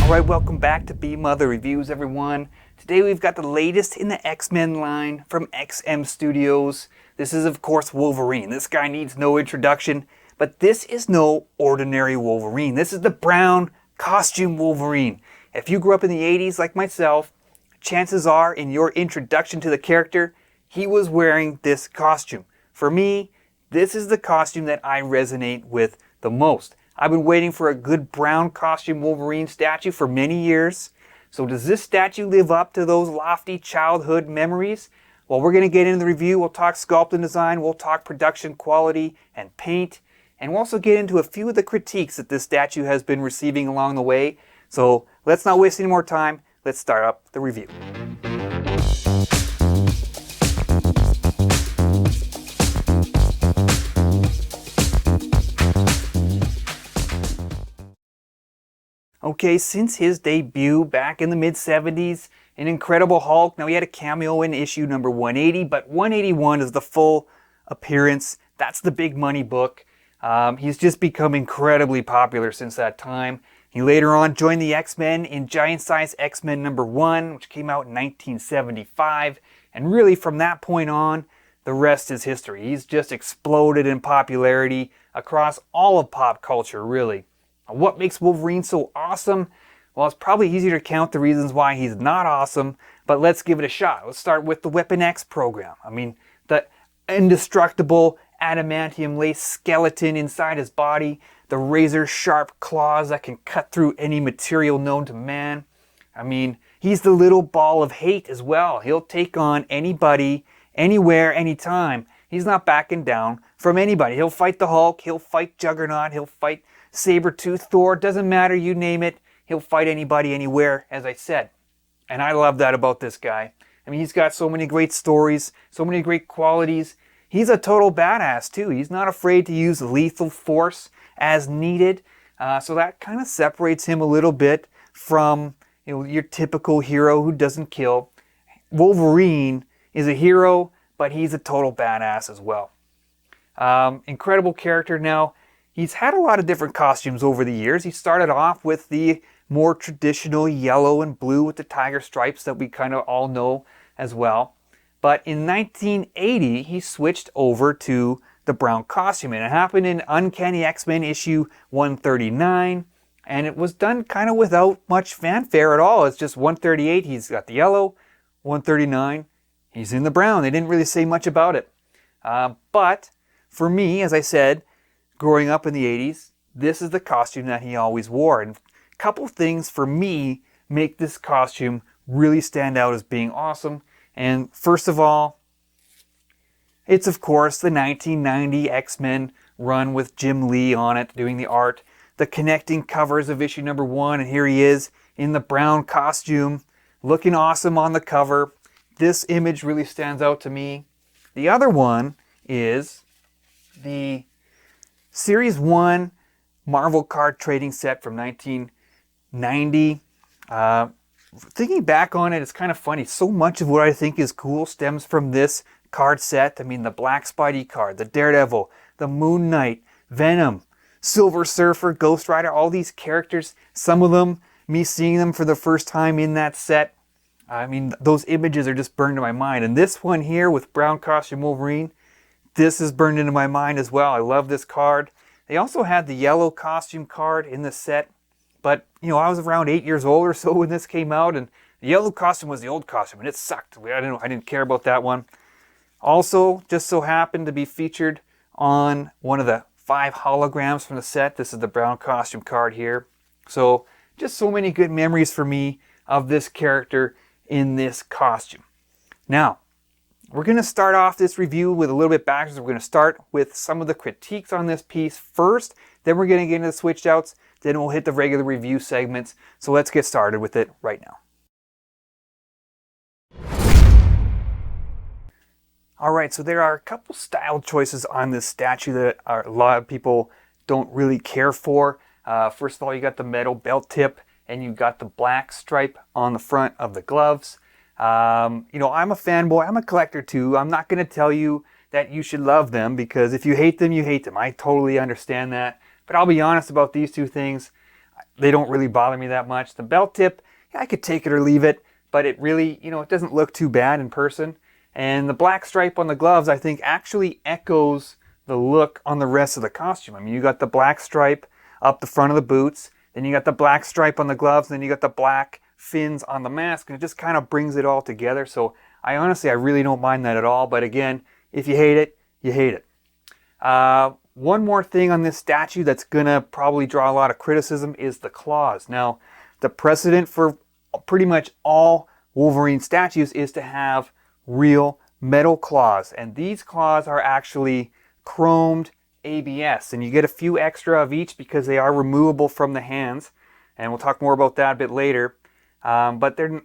Alright, welcome back to B Mother Reviews, everyone. Today we've got the latest in the X-Men line from XM Studios. This is, of course, Wolverine. This guy needs no introduction, but this is no ordinary Wolverine. This is the brown costume Wolverine. If you grew up in the 80s like myself, chances are in your introduction to the character, he was wearing this costume. For me, this is the costume that I resonate with the most. I've been waiting for a good brown costume Wolverine statue for many years. So does this statue live up to those lofty childhood memories? Well, we're going to get into the review. We'll talk sculpt and design. We'll talk production quality and paint. And we'll also get into a few of the critiques that this statue has been receiving along the way. So let's not waste any more time. Let's start up the review. Okay, since his debut back in the mid-70s, an Incredible Hulk. Now, he had a cameo in issue number 180, but 181 is the full appearance. That's the big money book. He's just become incredibly popular since that time. He later on joined the X-Men in Giant Size X-Men number 1, which came out in 1975. And really, from that point on, the rest is history. He's just exploded in popularity across all of pop culture, really. What makes Wolverine so awesome? Well, it's probably easier to count the reasons why he's not awesome, but let's give it a shot. Let's start with the Weapon X program. I mean, the indestructible adamantium lace skeleton inside his body, the razor-sharp claws that can cut through any material known to man. I mean, he's the little ball of hate as well. He'll take on anybody, anywhere, anytime. He's not backing down from anybody. He'll fight the Hulk, he'll fight Juggernaut, he'll fight Sabretooth, Thor, doesn't matter, you name it. He'll fight anybody, anywhere, as I said. And I love that about this guy. I mean, he's got so many great stories, so many great qualities. He's a total badass, too. He's not afraid to use lethal force as needed. So that kind of separates him a little bit from, your typical hero who doesn't kill. Wolverine is a hero, but he's a total badass as well. Incredible character now. He's had a lot of different costumes over the years. He started off with the more traditional yellow and blue with the tiger stripes that we kind of all know as well. But in 1980, he switched over to the brown costume. And it happened in Uncanny X-Men issue 139. And it was done kind of without much fanfare at all. It's just 138, he's got the yellow. 139, he's in the brown. They didn't really say much about it. But for me, as I said, growing up in the 80s, this is the costume that he always wore. And a couple things for me make this costume really stand out as being awesome. And first of all, it's of course the 1990 X-Men run with Jim Lee on it doing the art. The connecting covers of issue number 1, and here he is in the brown costume, looking awesome on the cover. This image really stands out to me. The other one is the Series 1 Marvel card trading set from 1990. Thinking back on it, it's kind of funny. So much of what I think is cool stems from this card set. I mean, the Black Spidey card, the Daredevil, the Moon Knight, Venom, Silver Surfer, Ghost Rider, all these characters. Some of them, me seeing them for the first time in that set. I mean, those images are just burned to my mind. And this one here with brown costume Wolverine, this is burned into my mind as well. I love this card. They also had the yellow costume card in the set. But, I was around 8 years old or so when this came out. And the yellow costume was the old costume. And it sucked. I didn't care about that one. Also, just so happened to be featured on one of the 5 holograms from the set. This is the brown costume card here. So, just so many good memories for me of this character in this costume. Now, we're going to start off this review with a little bit backwards. We're going to start with some of the critiques on this piece first. Then we're going to get into the switched outs. Then we'll hit the regular review segments. So let's get started with it right now. Alright, so there are a couple style choices on this statue that a lot of people don't really care for. First of all, you got the metal belt tip and you got the black stripe on the front of the gloves. I'm a fanboy. I'm a collector too. I'm not going to tell you that you should love them because if you hate them, you hate them. I totally understand that. But I'll be honest about these two things. they don't really bother me that much. The belt tip, yeah, I could take it or leave it, but it really, it doesn't look too bad in person. And the black stripe on the gloves, I think, actually echoes the look on the rest of the costume. I mean, you got the black stripe up the front of the boots, then you got the black stripe on the gloves, and then you got the black fins on the mask, and it just kind of brings it all together. So I really don't mind that at all. But again, if you hate it, you hate it. One more thing on this statue that's gonna probably draw a lot of criticism is the claws. Now, the precedent for pretty much all Wolverine statues is to have real metal claws, and these claws are actually chromed ABS, and you get a few extra of each because they are removable from the hands, and we'll talk more about that a bit later. But they're,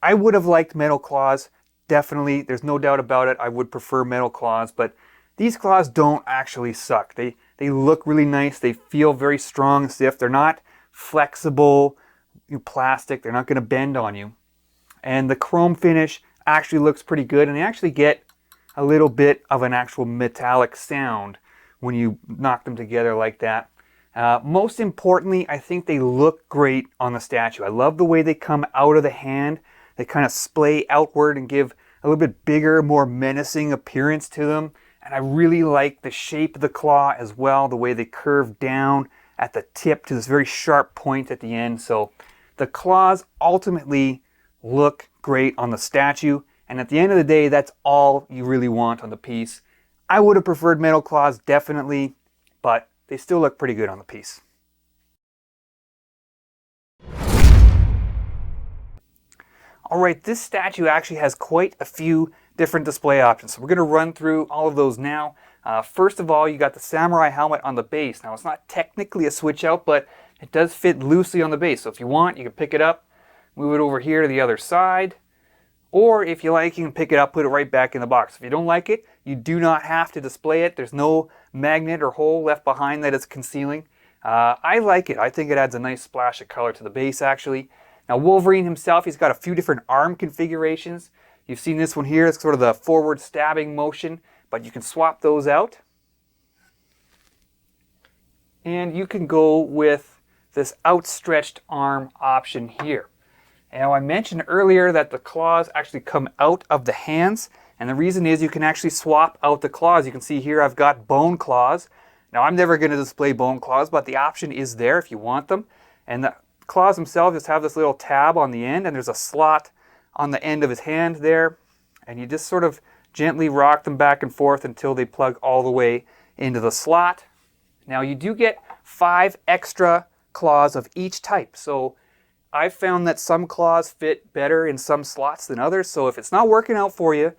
I would have liked metal claws, definitely. There's no doubt about it. I would prefer metal claws, but these claws don't actually suck. They look really nice. They feel very strong and stiff. They're not flexible plastic. They're not going to bend on you. And the chrome finish actually looks pretty good, and they actually get a little bit of an actual metallic sound when you knock them together like that. Most importantly, I think they look great on the statue. I love the way they come out of the hand. They kind of splay outward and give a little bit bigger, more menacing appearance to them. And I really like the shape of the claw as well, the way they curve down at the tip to this very sharp point at the end. So the claws ultimately look great on the statue, and at the end of the day, that's all you really want on the piece. I would have preferred metal claws, definitely, but they still look pretty good on the piece. Alright, this statue actually has quite a few different display options, so we're going to run through all of those now. First of all, you got the samurai helmet on the base. Now, it's not technically a switch out, but it does fit loosely on the base, so if you want, you can pick it up, move it over here to the other side, or if you like, you can pick it up, put it right back in the box. If you don't like it, you do not have to display it. There's no magnet or hole left behind that it's concealing. I like it. I think it adds a nice splash of color to the base, actually. Now, Wolverine himself, he's got a few different arm configurations. You've seen this one here. It's sort of the forward stabbing motion, but you can swap those out. And you can go with this outstretched arm option here. Now, I mentioned earlier that the claws actually come out of the hands, and the reason is you can actually swap out the claws. You can see here I've got bone claws. Now, I'm never going to display bone claws, but the option is there if you want them. And the claws themselves just have this little tab on the end, and there's a slot on the end of his hand there, and you just sort of gently rock them back and forth until they plug all the way into the slot. Now, you do get 5 extra claws of each type, so I've found that some claws fit better in some slots than others, so if it's not working out for you,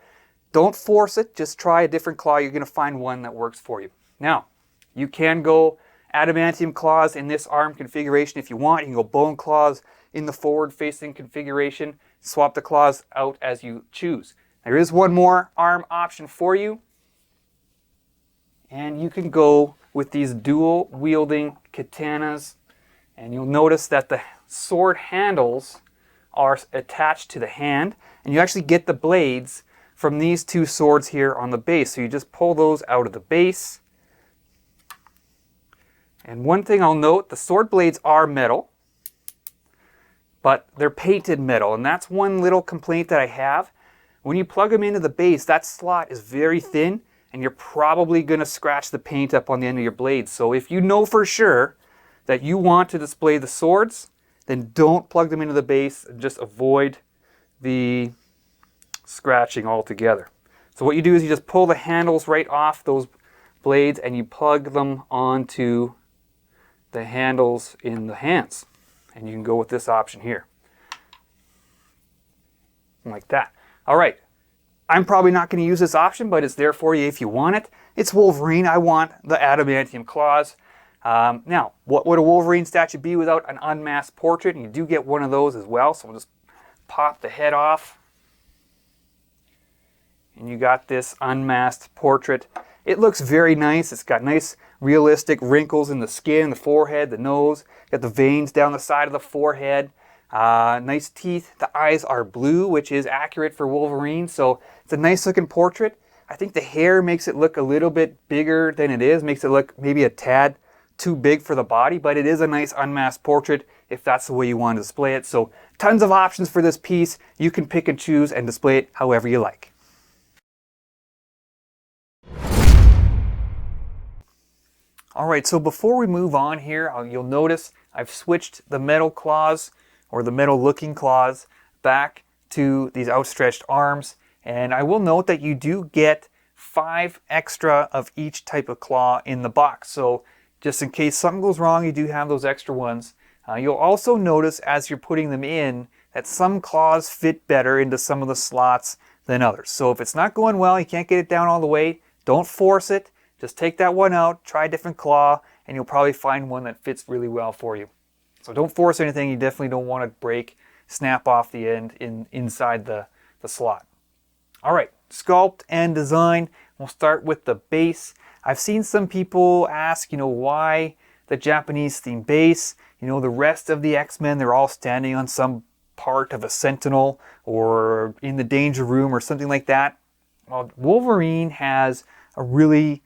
don't force it. Just try a different claw. You're going to find one that works for you. Now, you can go adamantium claws in this arm configuration if you want. You can go bone claws in the forward-facing configuration. Swap the claws out as you choose. There is one more arm option for you, and you can go with these dual-wielding katanas, and you'll notice that the sword handles are attached to the hand, and you actually get the blades from these 2 swords here on the base. So you just pull those out of the base. And one thing I'll note, the sword blades are metal, but they're painted metal, and that's one little complaint that I have. When you plug them into the base, that slot is very thin, and you're probably going to scratch the paint up on the end of your blades. So if you know for sure that you want to display the swords, then don't plug them into the base, and just avoid the scratching altogether. So what you do is you just pull the handles right off those blades, and you plug them onto the handles in the hands. And you can go with this option here. Like that. All right. I'm probably not going to use this option, but it's there for you if you want it. It's Wolverine. I want the adamantium claws. Now, what would a Wolverine statue be without an unmasked portrait? And you do get one of those as well. So we'll just pop the head off. And you got this unmasked portrait. It looks very nice. It's got nice realistic wrinkles in the skin, the forehead, the nose. Got the veins down the side of the forehead. Nice teeth. The eyes are blue, which is accurate for Wolverine. So it's a nice looking portrait. I think the hair makes it look a little bit bigger than it is. Makes it look maybe a tad too big for the body, but it is a nice unmasked portrait if that's the way you want to display it. So tons of options for this piece. You can pick and choose and display it however you like. All right, so before we move on here, you'll notice I've switched the metal claws, or the metal looking claws, back to these outstretched arms. And I will note that you do get 5 extra of each type of claw in the box. So just in case something goes wrong, you do have those extra ones. You'll also notice as you're putting them in that some claws fit better into some of the slots than others. So if it's not going well, you can't get it down all the way, don't force it. Just take that one out, try a different claw, and you'll probably find one that fits really well for you. So don't force anything. You definitely don't want to snap off the end inside the slot. All right, sculpt and design. We'll start with the base. I've seen some people ask, why the Japanese theme base? The rest of the X-Men, they're all standing on some part of a sentinel or in the danger room or something like that. Well, Wolverine has a really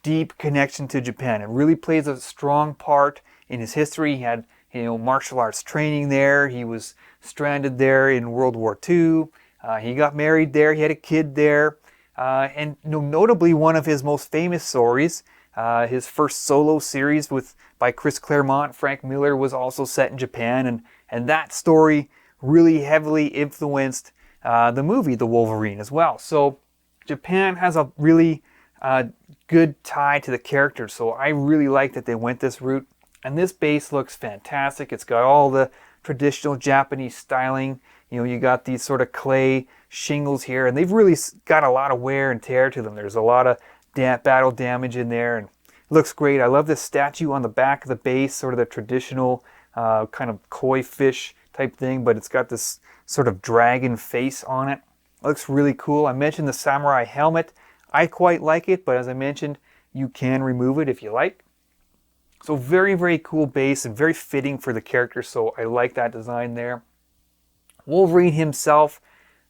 deep connection to Japan. It really plays a strong part in his history. He had, martial arts training there. He was stranded there in World War II. He got married there. He had a kid there. And notably, one of his most famous stories, his first solo series by Chris Claremont, Frank Miller, was also set in Japan. And that story really heavily influenced the movie The Wolverine as well. So Japan has a really good tie to the character. So I really like that they went this route. And this base looks fantastic. It's got all the traditional Japanese styling. You got these sort of clay shingles here, and they've really got a lot of wear and tear to them. There's a lot of battle damage in there, and it looks great. I love this statue on the back of the base, sort of the traditional kind of koi fish type thing, but it's got this sort of dragon face on it. It looks really cool. I mentioned the samurai helmet. I quite like it, but as I mentioned, you can remove it if you like. So very, very cool base and very fitting for the character, so I like that design there. Wolverine himself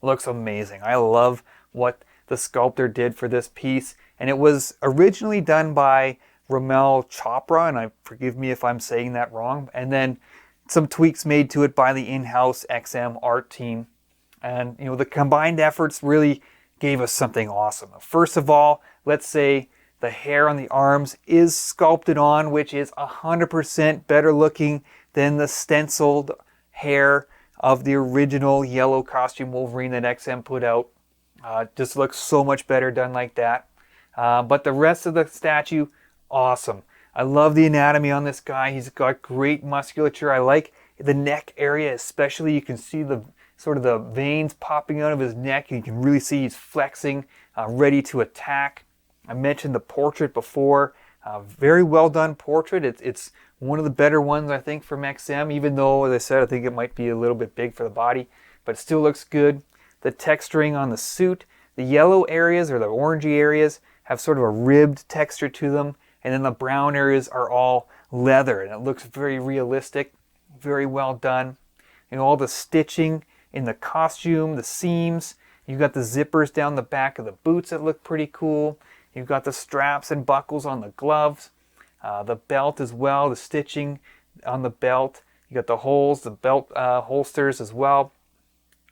looks amazing. I love what the sculptor did for this piece, and it was originally done by Ramel Chopra, and forgive me if I'm saying that wrong, and then some tweaks made to it by the in-house XM art team. And the combined efforts really gave us something awesome. First of all, let's say the hair on the arms is sculpted on, which is 100% better looking than the stenciled hair of the original yellow costume Wolverine that XM put out. Just looks so much better done like that. But the rest of the statue, awesome. I love the anatomy on this guy. He's got great musculature. I like the neck area especially. You can see the sort of the veins popping out of his neck. You can really see he's flexing, ready to attack. I mentioned the portrait before. Very well done portrait. It's one of the better ones, I think, from XM, even though, as I said, I think it might be a little bit big for the body, but it still looks good. The texturing on the suit, the yellow areas or the orangey areas have sort of a ribbed texture to them, and then the brown areas are all leather, and it looks very realistic, very well done. All the stitching in the costume, the seams, you've got the zippers down the back of the boots that look pretty cool. You've got the straps and buckles on the gloves, the belt as well, the stitching on the belt. You got the holes, the belt holsters as well.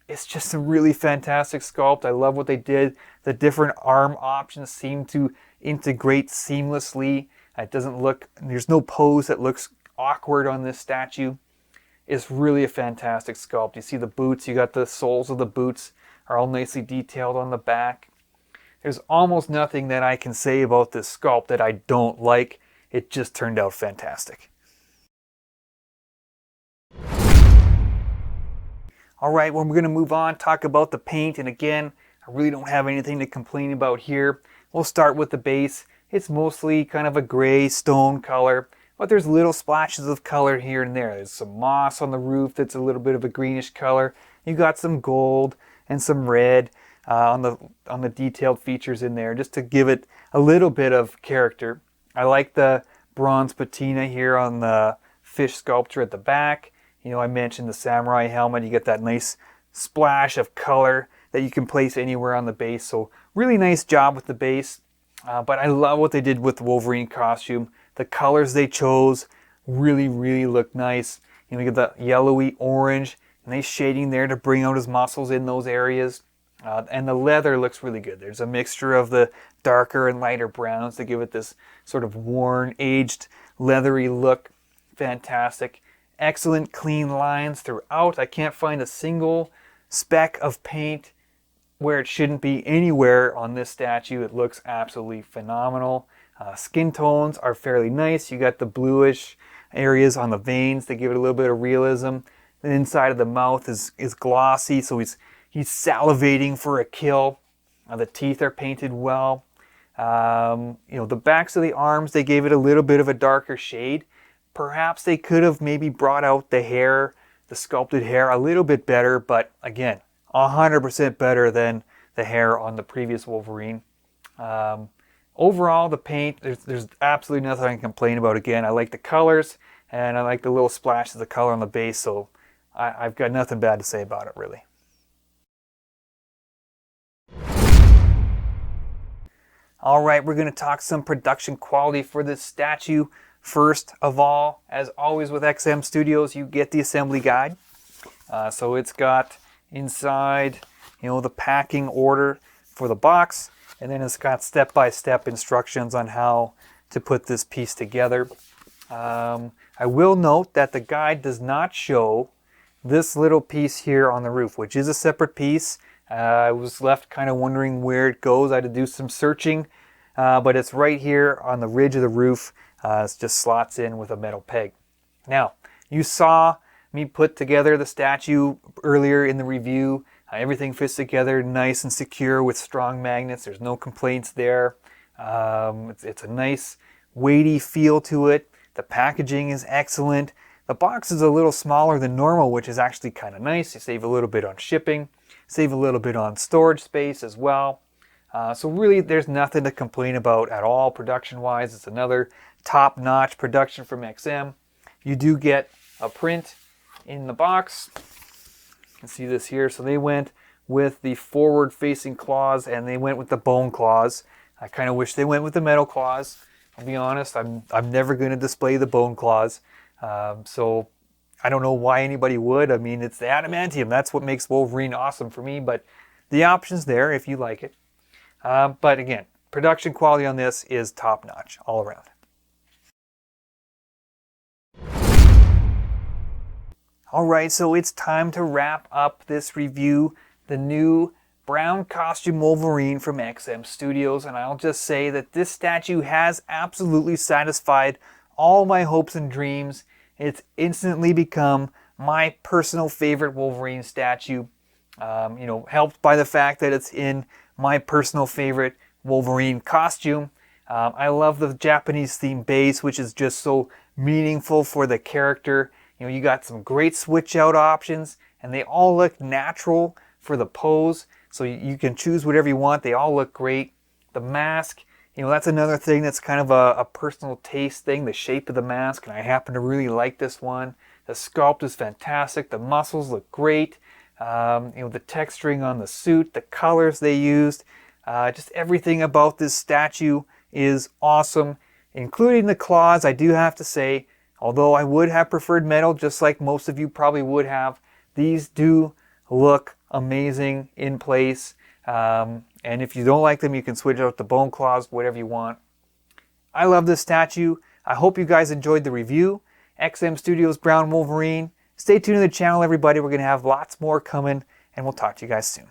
It's just a really fantastic sculpt. I love what they did. The different arm options seem to integrate seamlessly. It doesn't look, there's no pose that looks awkward on this statue. It's really a fantastic sculpt. You see the boots, you got the soles of the boots are all nicely detailed on the back. There's almost nothing that I can say about this sculpt that I don't like. It just turned out fantastic. All right, well, we're going to move on, talk about the paint. And again, I really don't have anything to complain about here. We'll start with the base. It's mostly kind of a gray stone color, but there's little splashes of color here and there. There's some moss on the roof that's a little bit of a greenish color. You got some gold and some red on the detailed features in there, just to give it a little bit of character. I like the bronze patina here on the fish sculpture at the back. I mentioned the samurai helmet. You get that nice splash of color that you can place anywhere on the base. So really nice job with the base. But I love what they did with the Wolverine costume. The colors they chose really, really look nice. You get the yellowy orange, nice shading there to bring out his muscles in those areas. And the leather looks really good. There's a mixture of the darker and lighter browns to give it this sort of worn, aged, leathery look. Fantastic. Excellent clean lines throughout. I can't find a single speck of paint where it shouldn't be anywhere on this statue. It looks absolutely phenomenal. Skin tones are fairly nice. You got the bluish areas on the veins that give it a little bit of realism. The inside of the mouth is glossy, so he's salivating for a kill. The teeth are painted well. The backs of the arms, they gave it a little bit of a darker shade. Perhaps they could have maybe brought out the hair, the sculpted hair, a little bit better, but again, 100% better than the hair on the previous Wolverine. Overall, the paint, there's absolutely nothing I can complain about. Again, I like the colors, and I like the little splashes of color on the base, so I've got nothing bad to say about it, really. All right, we're going to talk some production quality for this statue. First of all, as always with XM Studios, you get the assembly guide. So it's got inside, the packing order for the box, and then it's got step-by-step instructions on how to put this piece together. I will note that the guide does not show this little piece here on the roof, which is a separate piece. I was left kind of wondering where it goes. I had to do some searching, but it's right here on the ridge of the roof. It just slots in with a metal peg. Now, you saw me put together the statue earlier in the review. Everything fits together nice and secure with strong magnets. There's no complaints there. It's a nice weighty feel to it. The packaging is excellent. The box is a little smaller than normal, which is actually kind of nice. You save a little bit on shipping, save a little bit on storage space as well. So really, there's nothing to complain about at all production-wise. It's another top-notch production from XM. You do get a print in the box. You can see this here. So they went with the forward-facing claws, and they went with the bone claws. I kind of wish they went with the metal claws. I'll be honest, I'm never going to display the bone claws. So I don't know why anybody would. I mean, it's the adamantium. That's what makes Wolverine awesome for me, but the option's there if you like it. But again, production quality on this is top-notch all around. All right, so it's time to wrap up this review. The new brown costume Wolverine from XM Studios, and I'll just say that this statue has absolutely satisfied all my hopes and dreams. It's instantly become my personal favorite Wolverine statue, helped by the fact that it's in my personal favorite Wolverine costume. I love the Japanese theme base, which is just so meaningful for the character. You got some great switch out options, and they all look natural for the pose. So you can choose whatever you want. They all look great. The mask, that's another thing that's kind of a personal taste thing, the shape of the mask, and I happen to really like this one. The sculpt is fantastic. The muscles look great. The texturing on the suit, the colors they used, just everything about this statue is awesome, including the claws. I do have to say, although I would have preferred metal, just like most of you probably would have, these do look amazing in place. And if you don't like them, you can switch out the bone claws, whatever you want. I love this statue. I hope you guys enjoyed the review. XM Studios Brown Wolverine. Stay tuned to the channel, everybody. We're going to have lots more coming, and we'll talk to you guys soon.